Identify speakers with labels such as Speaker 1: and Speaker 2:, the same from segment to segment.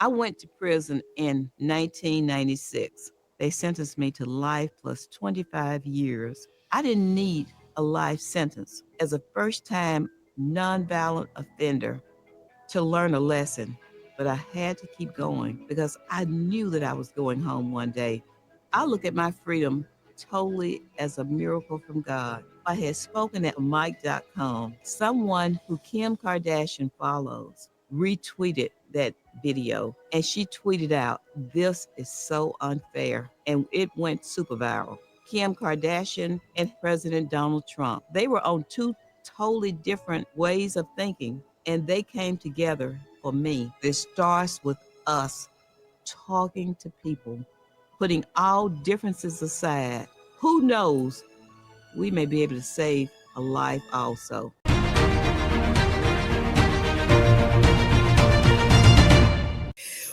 Speaker 1: I went to prison in 1996. They sentenced me to life plus 25 years. I didn't need a life sentence. As a first time nonviolent offender, to learn a lesson, but I had to keep going because I knew that I was going home one day. I look at my freedom totally as a miracle from God. I had spoken at Mike.com. Someone who Kim Kardashian follows retweeted that video and she tweeted out, "This is so unfair." And it went super viral. Kim Kardashian and President Donald Trump, they were on two totally different ways of thinking, and they came together for me. This starts with us talking to people, putting all differences aside. Who knows? We may be able to save a life also.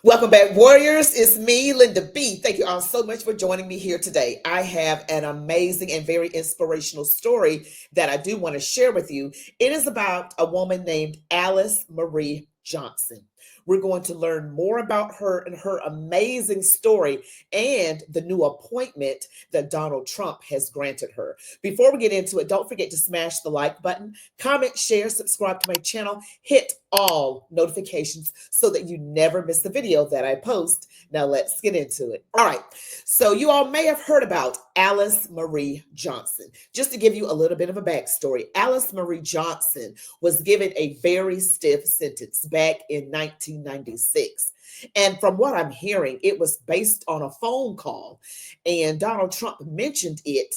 Speaker 2: Welcome back, warriors. It's me, Linda B. Thank you all so much for joining me here today. I have an amazing and very inspirational story that I do want to share with you. It is about a woman named Alice Marie Johnson. We're going to learn more about her and her amazing story and the new appointment that Donald Trump has granted her. Before we get into it, don't forget to smash the like button, comment, share, subscribe to my channel, hit all notifications so that you never miss the video that I post. Now let's get into it. All right. So you all may have heard about Alice Marie Johnson. Just to give you a little bit of a backstory, Alice Marie Johnson was given a very stiff sentence back in 1996. And from what I'm hearing, it was based on a phone call. And Donald Trump mentioned it,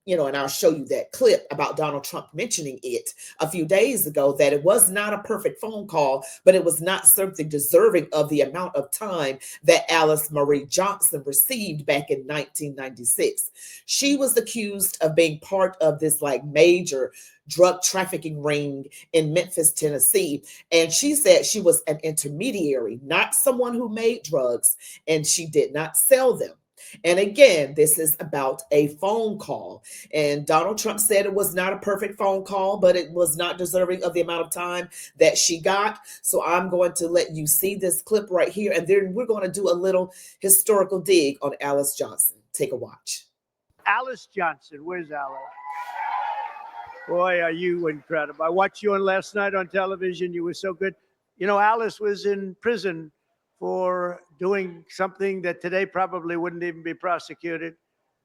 Speaker 2: and I'll show you that clip about Donald Trump mentioning it a few days ago, that it was not a perfect phone call, but it was not something deserving of the amount of time that Alice Marie Johnson received back in 1996. She was accused of being part of this like major drug trafficking ring in Memphis, Tennessee. And she said she was an intermediary, not someone who made drugs, and she did not sell them. And again, this is about a phone call. And Donald Trump said it was not a perfect phone call, but it was not deserving of the amount of time that she got. So I'm going to let you see this clip right here. And then we're going to do a little historical dig on Alice Johnson. Take a watch.
Speaker 3: Alice Johnson. Where's Alice? Boy, are you incredible. I watched you on last night on television. You were so good. You know, Alice was in prison for doing something that today probably wouldn't even be prosecuted.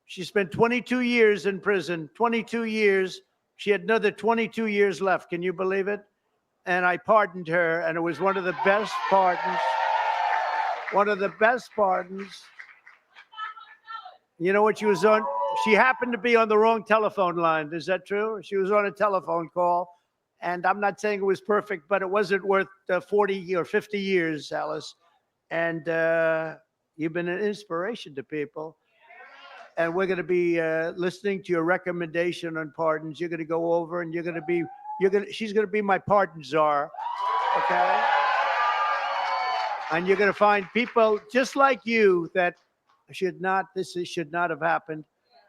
Speaker 3: She spent 22 years in prison, 22 years. She had another 22 years left. Can you believe it? And I pardoned her, and it was one of the best pardons. One of the best pardons. You know what she was on? She happened to be on the wrong telephone line. Is that true? She was on a telephone call. And I'm not saying it was perfect, but it wasn't worth 40 or 50 years, Alice. And you've been an inspiration to people. And we're going to be listening to your recommendation on pardons. You're going to go over and she's going to be my pardon czar. Okay? And you're going to find people just like you that should not have happened.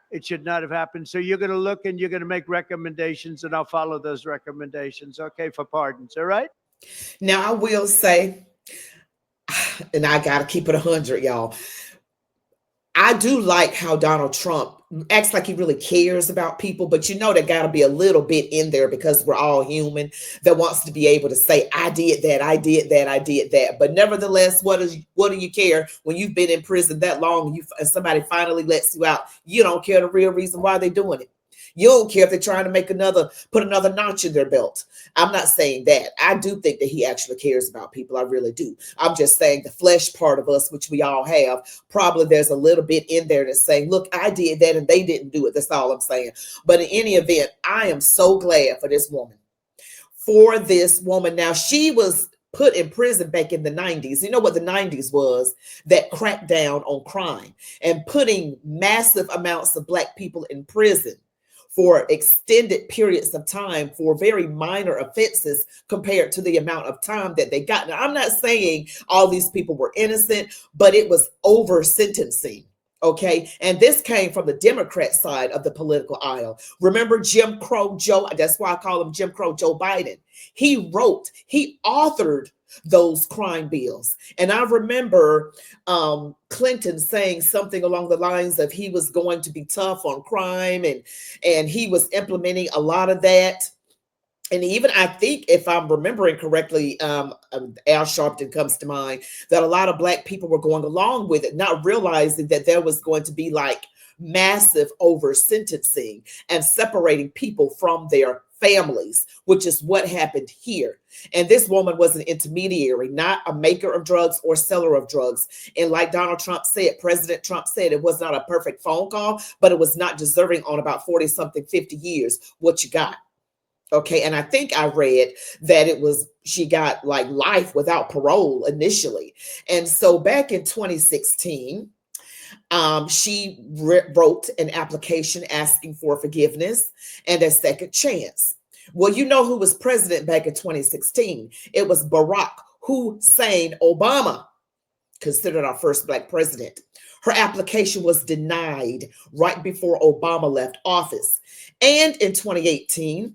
Speaker 3: It should not have happened. So you're going to look and you're going to make recommendations, and I'll follow those recommendations, okay, for pardons. All right?
Speaker 2: Now, I will say, and I got to keep it 100, y'all. I do like how Donald Trump acts like he really cares about people, but there got to be a little bit in there, because we're all human, that wants to be able to say, I did that, I did that, I did that. But nevertheless, what do you care when you've been in prison that long and somebody finally lets you out? You don't care the real reason why they're doing it. You don't care if they're trying to put another notch in their belt. I'm not saying that. I do think that he actually cares about people. I really do. I'm just saying the flesh part of us, which we all have, probably there's a little bit in there that's saying, look, I did that and they didn't do it. That's all I'm saying. But in any event, I am so glad for this woman. Now, she was put in prison back in the 90s. You know what the 90s was? That crackdown on crime and putting massive amounts of Black people in prison for extended periods of time for very minor offenses compared to the amount of time that they got. Now, I'm not saying all these people were innocent, but it was over sentencing. Okay. And this came from the Democrat side of the political aisle. Remember Jim Crow Joe? That's why I call him Jim Crow Joe Biden. He authored those crime bills. And I remember Clinton saying something along the lines of he was going to be tough on crime, and he was implementing a lot of that. And even I think, if I'm remembering correctly, Al Sharpton comes to mind, that a lot of Black people were going along with it, not realizing that there was going to be like massive over sentencing and separating people from their families, which is what happened here. And this woman was an intermediary, not a maker of drugs or seller of drugs. And like Donald Trump said, President Trump said, it was not a perfect phone call, but it was not deserving on about 40 something, 50 years what you got. Okay. And I think I read that she got like life without parole initially. And so back in 2016, she wrote an application asking for forgiveness and a second chance. Well, you know who was president back in 2016? It was Barack Hussein Obama, considered our first Black president. Her application was denied right before Obama left office. And in 2018,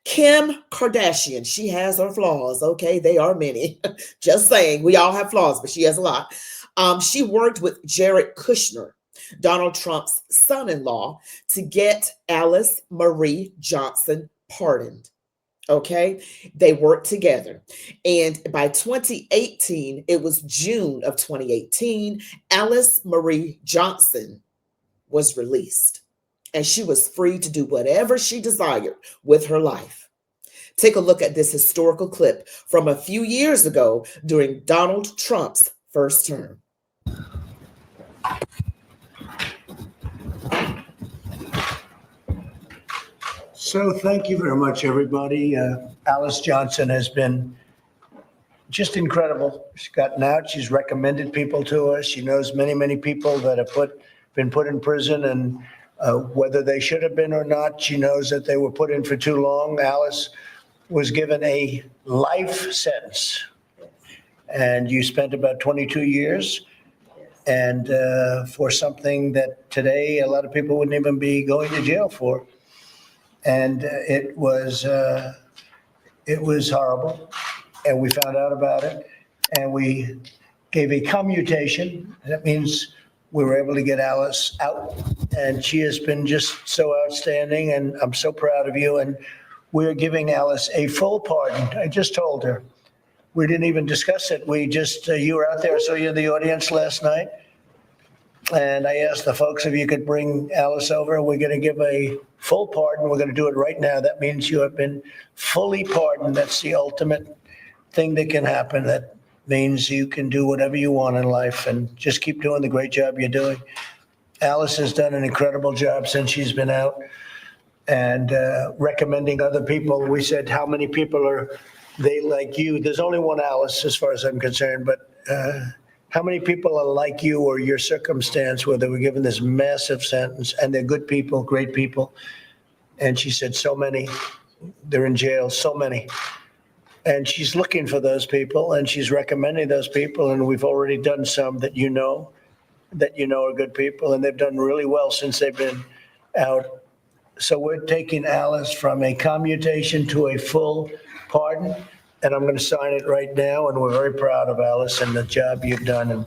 Speaker 2: Kim Kardashian, she has her flaws. Okay, they are many. Just saying, we all have flaws, but she has a lot. She worked with Jared Kushner, Donald Trump's son-in-law, to get Alice Marie Johnson pardoned. Okay, they worked together. And by 2018, it was June of 2018, Alice Marie Johnson was released. And she was free to do whatever she desired with her life. Take a look at this historical clip from a few years ago during Donald Trump's first term.
Speaker 3: So thank you very much, everybody. Alice Johnson has been just incredible. She's gotten out. She's recommended people to us. She knows many, many people that have been put in prison, and whether they should have been or not, she knows that they were put in for too long. Alice was given a life sentence, and you spent about 22 years, and for something that today a lot of people wouldn't even be going to jail for. And it was horrible, and we found out about it, and we gave a commutation. That means we were able to get Alice out, and she has been just so outstanding, and I'm so proud of you. And we're giving Alice a full pardon. I just told her. We didn't even discuss it. We just, you were out there, I saw you in the audience last night, and I asked the folks if you could bring Alice over. We're going to give a full pardon. We're going to do it right now. That means you have been fully pardoned. That's the ultimate thing that can happen. That means you can do whatever you want in life, and just keep doing the great job you're doing. Alice has done an incredible job since she's been out, and recommending other people. We said, how many people are they like you? There's only one Alice as far as I'm concerned, but how many people are like you or your circumstance where they were given this massive sentence, and they're good people, great people? And she said, so many. They're in jail, so many. And she's looking for those people, and she's recommending those people, and we've already done some that you know are good people, and they've done really well since they've been out. So we're taking Alice from a commutation to a full pardon, and I'm going to sign it right now, and we're very proud of Alice and the job you've done and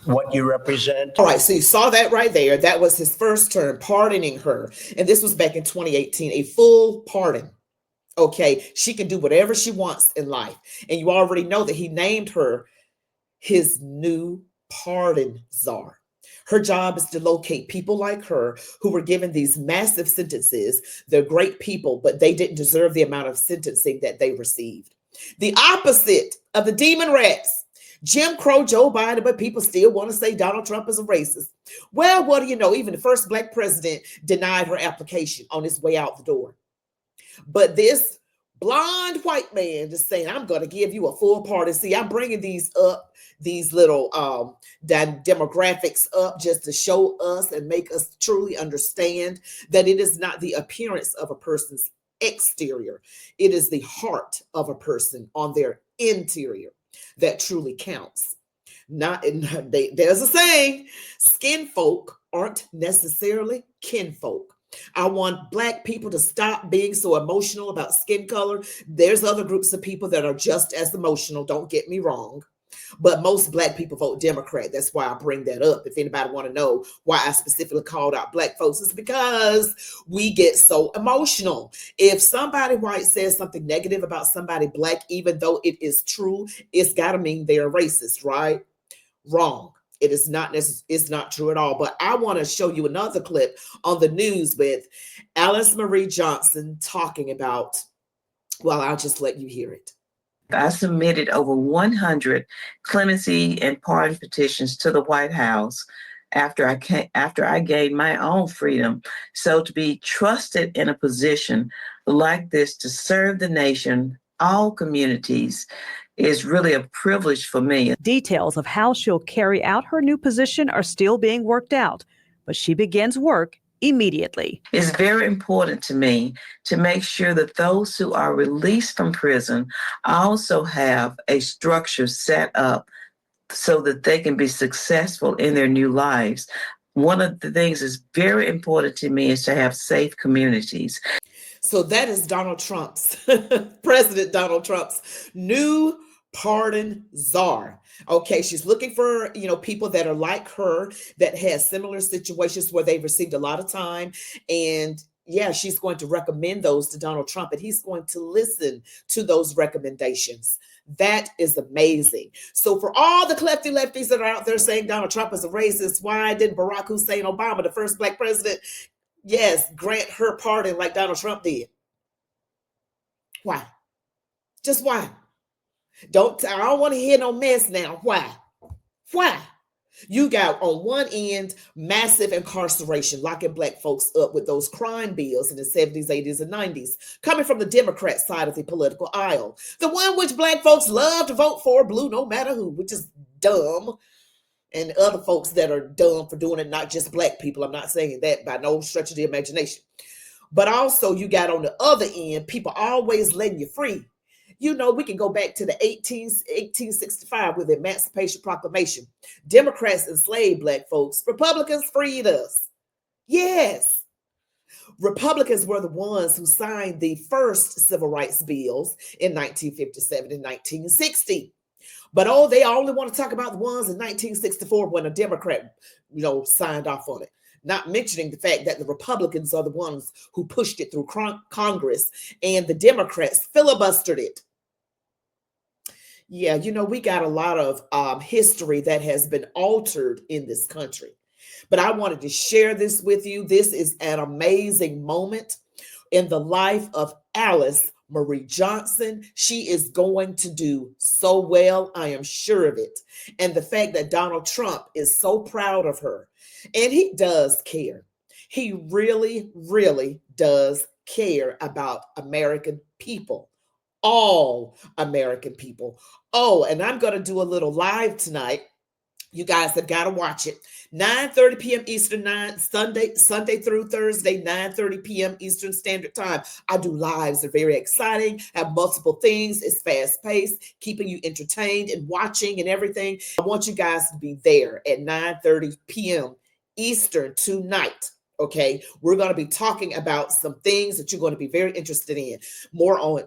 Speaker 3: what you represent.
Speaker 2: All right, so you saw that right there. That was his first term, pardoning her. And this was back in 2018, a full pardon. Okay, she can do whatever she wants in life. And you already know that he named her his new pardon czar. Her job is to locate people like her who were given these massive sentences. They're great people, but they didn't deserve the amount of sentencing that they received. The opposite of the demon rats, Jim Crow Joe Biden, but people still want to say Donald Trump is a racist. Well, what do you know? Even the first Black president denied her application on his way out the door. But this blonde white man just saying, I'm going to give you a full pardon. See, I'm bringing these up, these little demographics up just to show us and make us truly understand that it is not the appearance of a person's exterior. It is the heart of a person on their interior that truly counts. There's a saying, skin folk aren't necessarily kinfolk. I want Black people to stop being so emotional about skin color. There's other groups of people that are just as emotional, don't get me wrong. But most Black people vote Democrat. That's why I bring that up. If anybody want to know why I specifically called out Black folks, it's because we get so emotional. If somebody white says something negative about somebody Black, even though it is true, it's got to mean they're racist, right? Wrong. It is not it's not true at all. But I want to show you another clip on the news with Alice Marie Johnson talking about, well, I'll just let you hear it.
Speaker 1: I submitted over 100 clemency and pardon petitions to the White House after I gained my own freedom. So to be trusted in a position like this to serve the nation, all communities, is really a privilege for me.
Speaker 4: Details of how she'll carry out her new position are still being worked out, but she begins work immediately.
Speaker 1: It's very important to me to make sure that those who are released from prison also have a structure set up so that they can be successful in their new lives. One of the things that's very important to me is to have safe communities.
Speaker 2: So that is Donald Trump's, President Donald Trump's new pardon czar. Okay, she's looking for, people that are like her, that has similar situations where they've received a lot of time. And yeah, she's going to recommend those to Donald Trump, and he's going to listen to those recommendations. That is amazing. So for all the lefty lefties that are out there saying Donald Trump is a racist, why didn't Barack Hussein Obama, the first Black president, grant her pardon like Donald Trump did? Why? Just why? I don't want to hear no mess now. Why? Why? You got on one end massive incarceration, locking Black folks up with those crime bills in the 70s, 80s, and 90s, coming from the Democrat side of the political aisle. The one which Black folks love to vote for, blue no matter who, which is dumb. And other folks that are dumb for doing it, not just Black people. I'm not saying that by no stretch of the imagination. But also you got on the other end, people always letting you free. We can go back to the 1865 with the Emancipation Proclamation. Democrats enslaved Black folks. Republicans freed us. Yes. Republicans were the ones who signed the first civil rights bills in 1957 and 1960. But they only want to talk about the ones in 1964 when a Democrat, signed off on it. Not mentioning the fact that the Republicans are the ones who pushed it through Congress and the Democrats filibustered it. Yeah, we got a lot of history that has been altered in this country. But I wanted to share this with you. This is an amazing moment in the life of Alice Marie Johnson. She is going to do so well. I am sure of it. And the fact that Donald Trump is so proud of her, and he does care. He really, really does care about American people, all American people. Oh, and I'm going to do a little live tonight. You guys have got to watch it. 9:30 p.m. Eastern, Sunday through Thursday, 9:30 p.m. Eastern Standard Time. I do lives. They're very exciting. Have multiple things. It's fast-paced, keeping you entertained and watching and everything. I want you guys to be there at 9:30 p.m. Eastern tonight. Okay, we're going to be talking about some things that you're going to be very interested in. More on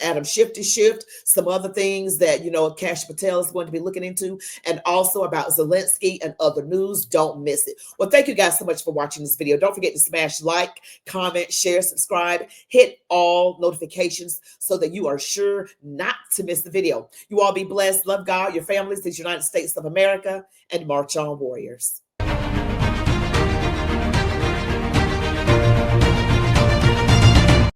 Speaker 2: Adam Schiff's shift, some other things that, Cash Patel is going to be looking into, and also about Zelensky and other news. Don't miss it. Well, thank you guys so much for watching this video. Don't forget to smash like, comment, share, subscribe, hit all notifications so that you are sure not to miss the video. You all be blessed. Love God, your families, the United States of America, and march on, warriors.